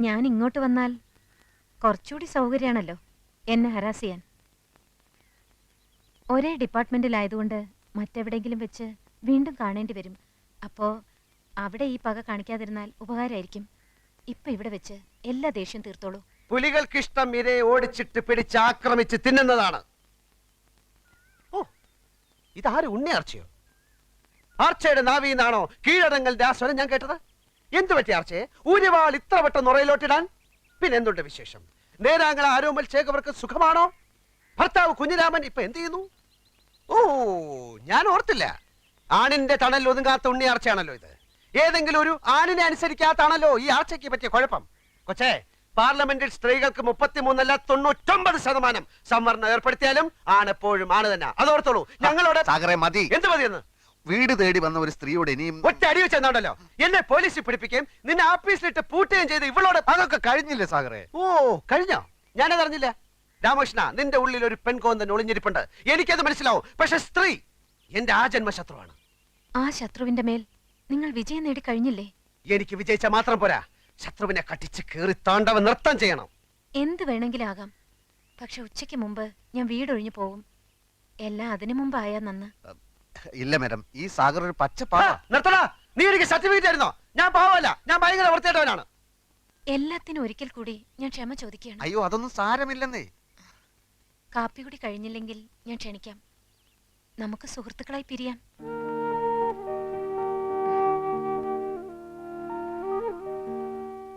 ഞാൻ ഇങ്ങോട്ട് വന്നാൽ കുറച്ചുകൂടി സൗകര്യമാണല്ലോ എന്നെ ഹരാസ് ചെയ്യാൻ. ഒരേ ഡിപ്പാർട്ട്മെന്റിലായതുകൊണ്ട് മറ്റെവിടെയെങ്കിലും വെച്ച് വീണ്ടും കാണേണ്ടി വരും. അപ്പോ അവിടെ ഈ പക കാണിക്കാതിരുന്നാൽ ഉപകാരമായിരിക്കും. ഇപ്പൊ ഇവിടെ വെച്ച് എല്ലാ ദേഷ്യം തീർത്തോളൂ. പുലികൾക്കിഷ്ടം ഇരയെ ഓടിച്ചിട്ട് പിടിച്ച് ആക്രമിച്ച് തിന്നുന്നതാണ്. ഓ, ഇതാര് ഉണ്ണി ആർച്ചയോ? ആർച്ചയുടെ നാവിന്നാണോ കീഴടങ്ങളുടെ ആ സ്വരം ഞാൻ കേട്ടത്? എന്തു പറ്റി ആർച്ചയെ ഊരിവാൾ ഇത്ര വട്ടം നുറയിലോട്ടിടാൻ? പിന്നെന്തുണ്ട് വിശേഷം? നേരാങ്ങള ആരോമൽ ചേകവർക്ക് സുഖമാണോ? ഭർത്താവ് കുഞ്ഞിരാമൻ ഇപ്പൊ എന്ത് ചെയ്യുന്നു? ഓ, ഞാൻ ഓർത്തില്ല. ആണിന്റെ തണൽ ഒതുങ്ങാത്ത ഉണ്ണി ആർച്ചയാണല്ലോ ഇത്. ഏതെങ്കിലും ഒരു ആണിനെ അനുസരിക്കാത്താണല്ലോ ഈ ആർച്ചയ്ക്ക് പറ്റിയ കുഴപ്പം. കൊച്ചേ, പാർലമെന്റിൽ സ്ത്രീകൾക്ക് 33 അല്ല 99% സംവരണം ഏർപ്പെടുത്തിയാലും ആണെപ്പോഴും ആണ് തന്നെ. അതോർത്തോളൂ. ഞങ്ങളോട് മതി. എന്ത് മതിയെന്ന്? വീട് തേടി വന്ന ഒരു സ്ത്രീയോട് ഇനിയും ഒറ്റ അടി വെച്ചെന്നുണ്ടല്ലോ എന്നെ പോലീസിൽ പിടിപ്പിക്കുകയും നിന്നെ ആഫീസിലിട്ട് പൂട്ടുകയും ചെയ്ത് ഇവളോട്. അതൊക്കെ കഴിഞ്ഞില്ലേ സാഗറെ? ഓ, കഴിഞ്ഞോ? ഞാനതറിഞ്ഞില്ല. രാമകൃഷ്ണ, നിന്റെ ഉള്ളിൽ ഒരു പെൺകോന്തൻ ഒളിഞ്ഞിരിപ്പുണ്ട്. എനിക്കത് മനസ്സിലാവും. പക്ഷെ സ്ത്രീ എന്റെ ആജന്മ ശത്രുവാണ്. ആ ശത്രുവിന്റെ മേൽ നിങ്ങൾ വിജയം നേടി കഴിഞ്ഞില്ലേ? എനിക്ക് വിജയിച്ച മാത്രം പോരാ, ശത്രുവിനെ കട്ടിച്ച് കീറി താണ്ടവ നൃത്തം ചെയ്യണം. എന്ത് വേണമെങ്കിലും ആകാം. പക്ഷെ ഉച്ചയ്ക്ക് മുമ്പ് ഞാൻ വീടൊഴിഞ്ഞു പോകും. എല്ലാം അതിനു മുമ്പായാ നന്ന്. ഇല്ല മാഡം, ഈ സാഗർ ഒരു പച്ച നിർത്തടാ. നീ എനിക്ക് സർട്ടിഫിക്കറ്റ് ആയിരുന്നോ? ഞാൻ പാവമല്ല, ഞാൻ ഭയങ്കര വൃത്തിയായിട്ടവനാണ്. എല്ലാത്തിനും ഒരിക്കൽ കൂടി ഞാൻ ക്ഷമ ചോദിക്കുകയാണ്. അയ്യോ, അതൊന്നും സാരമില്ലെന്നേ. കാപ്പി കൂടി കഴിഞ്ഞില്ലെങ്കിൽ ഞാൻ ക്ഷണിക്കാം. നമുക്ക് സുഹൃത്തുക്കളായി പിരിയാം.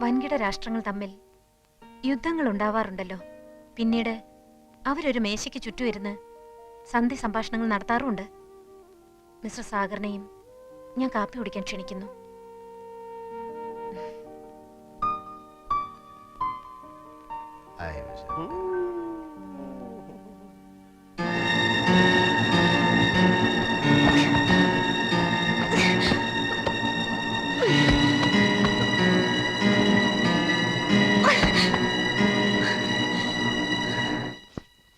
വൻകിട രാഷ്ട്രങ്ങൾ തമ്മിൽ യുദ്ധങ്ങൾ ഉണ്ടാവാറുണ്ടല്ലോ. പിന്നീട് അവരൊരു മേശയ്ക്ക് ചുറ്റുമിരുന്ന് സന്ധി സംഭാഷണങ്ങൾ നടത്താറുമുണ്ട്. മിസ്റ്റർ സാഗറിനെയും ഞാൻ കാപ്പി കുടിക്കാൻ ക്ഷണിക്കുന്നു.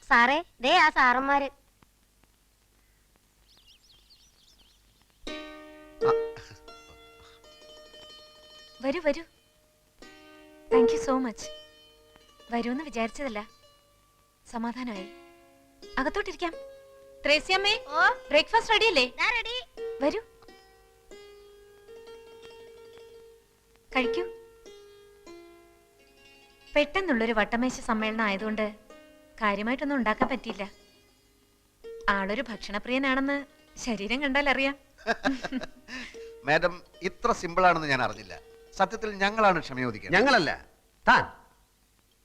സാറേ, ദേ ആ സാറന്മാര്. വരൂ വരൂ. Thank you so much. വരൂന്ന് വിചാരിച്ചതല്ല. സമാധാനമായി. അകത്തോട്ടിരിക്കാം. ത്രേസ്യമ്മേ, ബ്രേക്ക്ഫാസ്റ്റ് റെഡിയല്ലേ? വരൂ, കഴിക്കൂ. പെട്ടെന്നുള്ളൊരു വട്ടമേശ സമ്മേളനം ആയതുകൊണ്ട് കാര്യമായിട്ടൊന്നും ഉണ്ടാക്കാൻ പറ്റിയില്ല. ആളൊരു ഭക്ഷണപ്രിയനാണെന്ന് ശരീരം കണ്ടാൽ അറിയാം. മാഡം, ഇത്ര സിമ്പിൾ ആണെന്ന് ഞാൻ അറിഞ്ഞില്ല. സത്യത്തിൽ ഞങ്ങളാണ് ക്ഷമയോദിക്കുന്നത്. ഞങ്ങളല്ല, താൻ.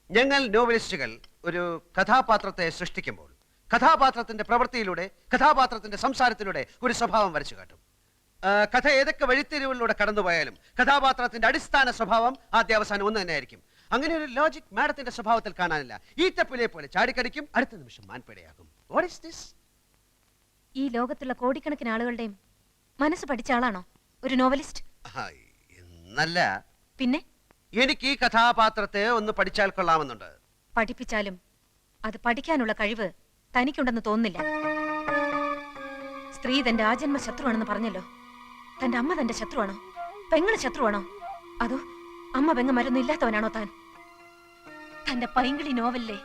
ഞങ്ങൾ നോവലിസ്റ്റുകൾ ഒരു കഥാപാത്രത്തെ സൃഷ്ടിക്കുമ്പോൾ കഥാപാത്രത്തിന്റെ പ്രവൃത്തിയിലൂടെ, കഥാപാത്രത്തിന്റെ സംസാരത്തിലൂടെ ഒരു സ്വഭാവം വരച്ചു കാട്ടും. കഥ ഏതൊക്കെ വഴിത്തിരിവുകളിലൂടെ കടന്നുപോയാലും കഥാപാത്രത്തിന്റെ അടിസ്ഥാന സ്വഭാവം ആദ്യാവസാനം ഒന്ന് തന്നെയായിരിക്കും. അങ്ങനെ ഒരു ലോജിക് മാഡത്തിന്റെ സ്വഭാവത്തിൽ കാണാനില്ല. ഈറ്റപ്പുലിയെ പോലെ ചാടിക്കടിക്കും, അടുത്ത നിമിഷം മാൻപേടയാകും. What is this? ഈ ലോകത്തുള്ള കോടിക്കണക്കിന് ആളുകളുടെയും മനസ്സ് പഠിച്ച ആളാണോ ഒരു നോവലിസ്റ്റ്? എന്നല്ല, പിന്നെ എനിക്ക് ഈ കഥാപാത്രത്തെ ഒന്ന് പഠിച്ചാൽ കൊള്ളാമെന്നുണ്ട്. പഠിപ്പിച്ചാലും അത് പഠിക്കാനുള്ള കഴിവ് തനിക്കുണ്ടെന്ന് തോന്നുന്നില്ല. സ്ത്രീ തന്റെ ആജന്മ ശത്രുവാണെന്ന് പറഞ്ഞല്ലോ. തന്റെ അമ്മ തന്റെ ശത്രുവാണോ? പെങ്ങള് ശത്രുവാണോ? അതോ അമ്മ പെങ്ങന്മാരൊന്നും ഇല്ലാത്തവനാണോ താൻ? തന്റെ പൈങ്കിളി നോവലിലെ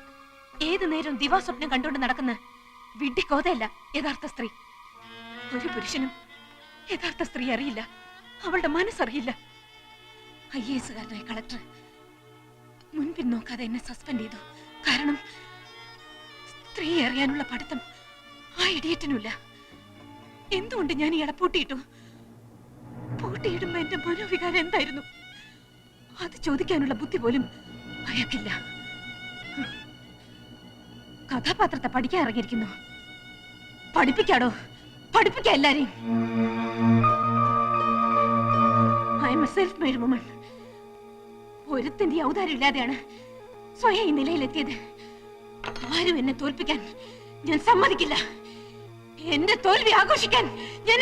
ഏതു നേരവും ദിവാസ്വപ്നം കണ്ടുകൊണ്ട് നടക്കുന്ന വിഡ്ഢിക്കോതയല്ല യഥാർത്ഥ സ്ത്രീ. ഒരു പുരുഷനും യഥാർത്ഥ സ്ത്രീ അറിയില്ല, അവളുടെ മനസ്സറിയില്ല. IAS-കാരനായ കളക്ടർ മുൻപിൽ നോക്കാതെ എന്നെ സസ്പെൻഡ് ചെയ്തു. കാരണം സ്ത്രീ അറിയാനുള്ള പഠിത്തം ആ ഇഡിയറ്റിനുമില്ല. എന്തുകൊണ്ട് ഞാൻ ഇയാളെ പൂട്ടിയിട്ടു? പൂട്ടിയിടുമ്പോ എന്റെ മനോവികാരം എന്തായിരുന്നു? അത് ചോദിക്കാനുള്ള ബുദ്ധി പോലും അയാൾക്കില്ല. കഥാപാത്രത്തെ പഠിക്കാൻ ഇറങ്ങിയിരിക്കുന്നു. പഠിപ്പിക്കാടോ, പഠിപ്പിക്കാം എല്ലാരെയും. I am a self-made woman. ഒരുത്തിന്റെ ഔദാര്യം ഇല്ലാതെയാണ് സ്വയം ഈ നിലയിലെത്തിയത്. ആരും എന്നെ തോൽപ്പിക്കാൻ ഞാൻ സമ്മതിക്കില്ല. എന്റെ തോൽവി ആഘോഷിക്കാൻ ഞാൻ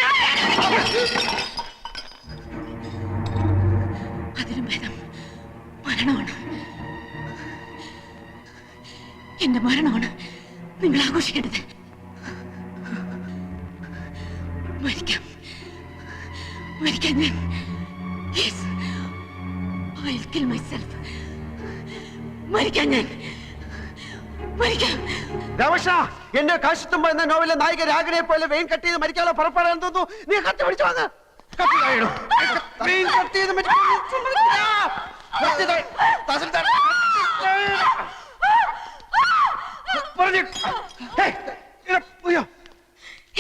അതിലും ഭേദം മരണമാണ്. എന്റെ മരണമാണ് നിങ്ങൾ ആഘോഷിക്കേണ്ടത്. മരിക്കാം, മരിക്കാൻ ഞാൻ. Yes, I'll kill myself. മരിക്കാൻ ഞാൻ മരിക്കാം. രമേശ, എന്റെ കാശിത്തുമ്പ എന്ന നോവലിലെ നായിക രാഗിനെ പോലെ വെയിൻ കട്ട് ചെയ്ത് മരിക്കാനുള്ള പുറപ്പെടാൻ തോന്നുന്നു. നീ കത്തി പിടിച്ചു വാങ്ങ. വെയിൻ കട്ട് ചെയ്ത്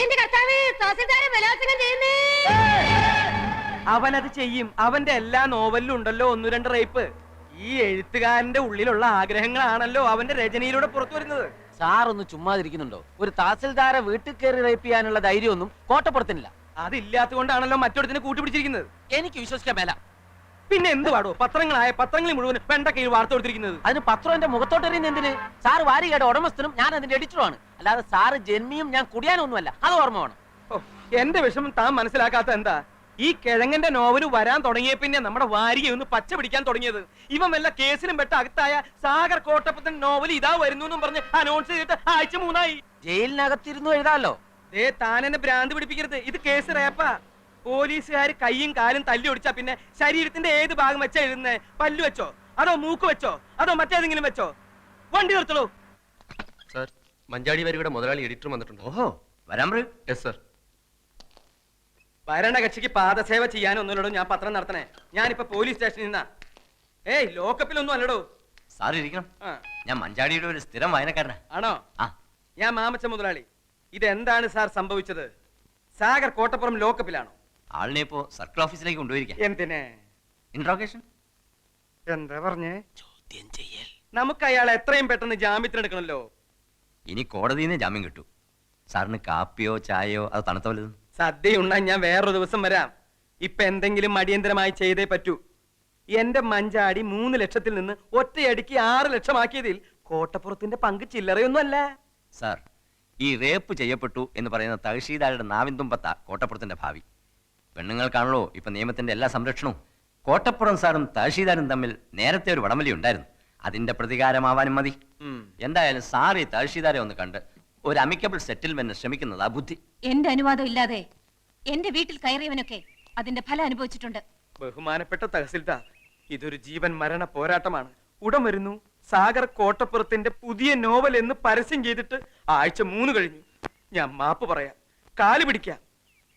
എന്റെ കർത്താവേ, തഹസിൽദാരെ ബലാത്സംഗം ചെയ്യുന്നേ. അവനത് ചെയ്യും. അവന്റെ എല്ലാ നോവലിലും ഉണ്ടല്ലോ 1-2 റേപ്പ്. ഈ എഴുത്തുകാരന്റെ ഉള്ളിലുള്ള ആഗ്രഹങ്ങളാണല്ലോ അവന്റെ രചനയിലൂടെ പുറത്തു വരുന്നത്. സാറൊന്ന് ചുമ്മാതിരിക്കുന്നുണ്ടോ? ഒരു തഹസിൽദാരെ വീട്ടിൽ കയറി റേപ്പ് ചെയ്യാനുള്ള ധൈര്യമൊന്നും കോട്ടപ്പുറത്തിനില്ല. അതില്ലാത്തതുകൊണ്ടാണല്ലോ മറ്റൊരുത്തിനെ കൂട്ടുപിടിച്ചിരിക്കുന്നത്. എനിക്ക് വിശ്വസിക്കാൻ മേല. പിന്നെ എന്ത് പാടോ? പത്രങ്ങളിൽ മുഴുവൻ വെണ്ടക്കയിൽ വാർത്ത കൊടുത്തിരിക്കുന്നത്. അതിന് പത്രം എന്റെ മുഖത്തോട്ട് എറിയുന്ന എന്തിന്? സാറ് വാരികയുടെ ഉടമസ്ഥനും ഞാൻ അതിന്റെ എഡിറ്ററുമാണ്. അല്ലാതെ സാറ് ജന്മിയും ഞാൻ കുടിയാനൊന്നുമല്ല. അത് ഓർമ്മ വേണം. ഓ, എന്റെ വിഷമം താൻ മനസ്സിലാക്കാത്ത എന്താ? ഈ കിഴങ്ങന്റെ നോവല് വരാൻ തുടങ്ങിയ പിന്നെ നമ്മുടെ വാരിക ഒന്ന് പച്ച പിടിക്കാൻ തുടങ്ങിയത്. ഇവൻ വല്ല കേസിലും പെട്ട അകത്തായ സാഗർ കോട്ടപ്പത്തൻ നോവൽ ഇതാ വരുന്നു എന്നും പറഞ്ഞ് അനൗൺസ് ചെയ്തിട്ട് ആഴ്ച 3 ജയിലിനകത്തിരുന്നു എഴുതാമല്ലോ. ദേ, താൻ എന്നെ ഭ്രാന്ത് പിടിപ്പിക്കരുത്. ഇത് കേസ് റേപ്പാ. പോലീസുകാർ കൈയും കാലും തല്ലി ഒടിച്ചാ പിന്നെ ശരീരത്തിന്റെ ഏത് ഭാഗം വെച്ചാ എഴുതുന്നേ? പല്ലു വെച്ചോ, അതോ മൂക്ക് വെച്ചോ, അതോ മറ്റേതെങ്കിലും വെച്ചോ? വണ്ടി നിർത്തുള്ളൂ. സർ, മഞ്ചാടി വരിയുടെ മുതലാളി എഡിറ്റർ വന്നിട്ടുണ്ട്. ഓഹോ, വരാൻ പറയൂ. Yes sir. ഭരണകക്ഷിക്ക് പാദസേവ ചെയ്യാനൊന്നുമല്ലടോ ഞാൻ പത്രം നടത്തണേ. ഞാനിപ്പോ പോലീസ് സ്റ്റേഷനിൽ നിന്നാ. ഏയ്, ലോക്കപ്പിലൊന്നും അല്ലടോ. സാർ ഇരിക്കണം. ആ, ഞാൻ മഞ്ചാടിയുടെ ഒരു സ്ഥിരം വായനക്കാരനാ. ആണോ? ആ. ഞാൻ മാമച്ച മുതലാളി. ഇതെന്താണ് സാർ സംഭവിച്ചത്? സാഗർ കോട്ടപ്പുറം ലോക്കപ്പിലാണോ? ആളിനെ ഇപ്പോ സർക്കിൾ ഓഫീസിലേക്ക് കൊണ്ടുപോയിരിക്കാം. എന്തിനെ? ഇൻട്രോഗേഷൻ. എന്താ പറഞ്ഞേ? ചോദ്യം ചെയ്യൽ. നമുക്ക് അയാളെ എത്രയും പെട്ടെന്ന് ജാമ്യത്തിനെടുക്കണല്ലോ. ഇനി കോടതിയിൽ നിന്ന് ജാമ്യം കിട്ടൂ. സാറിന് കാപ്പിയോ ചായയോ അത് തണുത്ത വല്ലതും? സദ്യ ഉണ്ണാൻ ഞാൻ വേറൊരു ദിവസം വരാം. ഇപ്പൊ എന്തെങ്കിലും അടിയന്തരമായി ചെയ്തേ പറ്റൂ. എന്റെ മഞ്ചാടി 3 ലക്ഷത്തിൽ നിന്ന് ഒറ്റയടിക്ക് 6 ലക്ഷമാക്കിയതിൽ കോട്ടപ്പുറത്തിന്റെ പങ്ക് ചില്ലറയൊന്നും അല്ല. സാർ, ഈ റേപ്പ് ചെയ്യപ്പെട്ടു എന്ന് പറയുന്ന തഹസീൽദാരുടെ നാവിൻതുമ്പത്ത കോട്ടപ്പുറത്തിന്റെ ഭാവി. പെണ്ണുങ്ങൾക്കാണല്ലോ ഇപ്പൊ നിയമത്തിന്റെ എല്ലാ സംരക്ഷണവും. കോട്ടപ്പുറം സാറും തഹസീൽദാരും തമ്മിൽ നേരത്തെ ഒരു വടംവലി ഉണ്ടായിരുന്നു. അതിന്റെ പ്രതികാരമാവാനും മതി. എന്തായാലും സാർ ഈ തഹസീൽദാരെ ഒന്ന് കണ്ട് ഒരു അമിക്കബിൾ സെറ്റിൽമെന്റ് ശ്രമിക്കുന്നതാ ബുദ്ധി. എന്റെ അനുവാദം ഇല്ലാതെ എന്റെ വീട്ടിൽ കയറിയവനൊക്കെ അതിന്റെ ഫലം അനുഭവിച്ചിട്ടുണ്ട്. ബഹുമാനപ്പെട്ട തഹസിൽദാർ, ഇതൊരു ജീവൻ മരണ പോരാട്ടമാണ്. ഉടൻ വരുന്നു. സാഗർ കോട്ടപ്പുറത്തിന്റെ പുതിയ നോവൽ എന്ന് പരസ്യം ചെയ്തിട്ട് ആഴ്ച 3 കഴിഞ്ഞു. ഞാൻ മാപ്പ് പറയാം, കാല് പിടിക്കാം.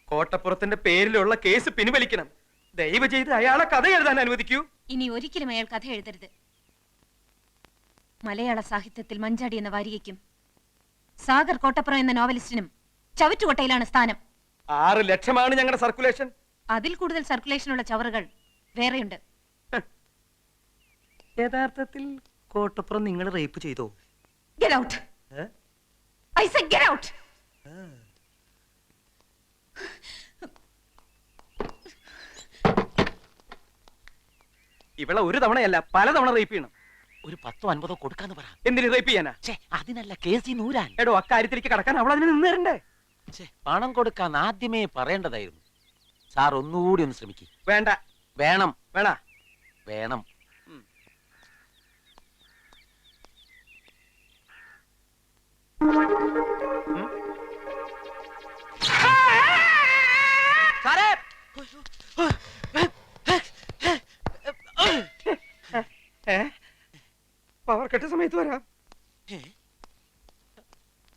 കോട്ടപ്പുറത്തിന്റെ പേരിലുള്ള കേസ് പിൻവലിക്കണം. ദയവ് ചെയ്ത് അയാളെ കഥ എഴുതാൻ അനുവദിക്കൂ. ഇനി ഒരിക്കലും അയാൾ കഥ എഴുതരുത്. മലയാള സാഹിത്യത്തിൽ മഞ്ചാടി എന്ന വാരികയ്ക്കും സാഗർ കോട്ടപ്പുറം എന്ന നോവലിസ്റ്റിനും ചവറ്റുകൊട്ടയിലാണ് സ്ഥാനം. 6 ലക്ഷമാണ് ഞങ്ങളുടെ സർക്കുലേഷൻ. അതിൽ കൂടുതൽ സർക്കുലേഷനുള്ള ചവറുകൾ വേറെയുണ്ട്. യഥാർത്ഥത്തിൽ കോട്ടപ്പുറം നിങ്ങൾ റേപ്പ് ചെയ്തോ? Get out. I said get out. ഇവളെ ഒരു തവണയല്ല പലതവണ റേപ്പ് ചെയ്യണം. ഒരു 10-50 കൊടുക്കാന്ന് പറ. എന്തിന് റേപ്പ് ചെയ്യാനാ? അതിനല്ല കേസി നൂരാൻ. എടോ, അക്കാര്യത്തിലേക്ക് കടക്കാൻ അവൾ അതിന് നിന്ന് തരണ്ടേ? പണം കൊടുക്കാൻ ആദ്യമേ പറയേണ്ടതായിരുന്നു. സാർ ഒന്നുകൂടി ഒന്ന് ശ്രമിക്കും. വേണ്ട. വേണം. വേണ. വേണം. സാറേ, പവർ കട്ട് സമയത്ത് വരാം.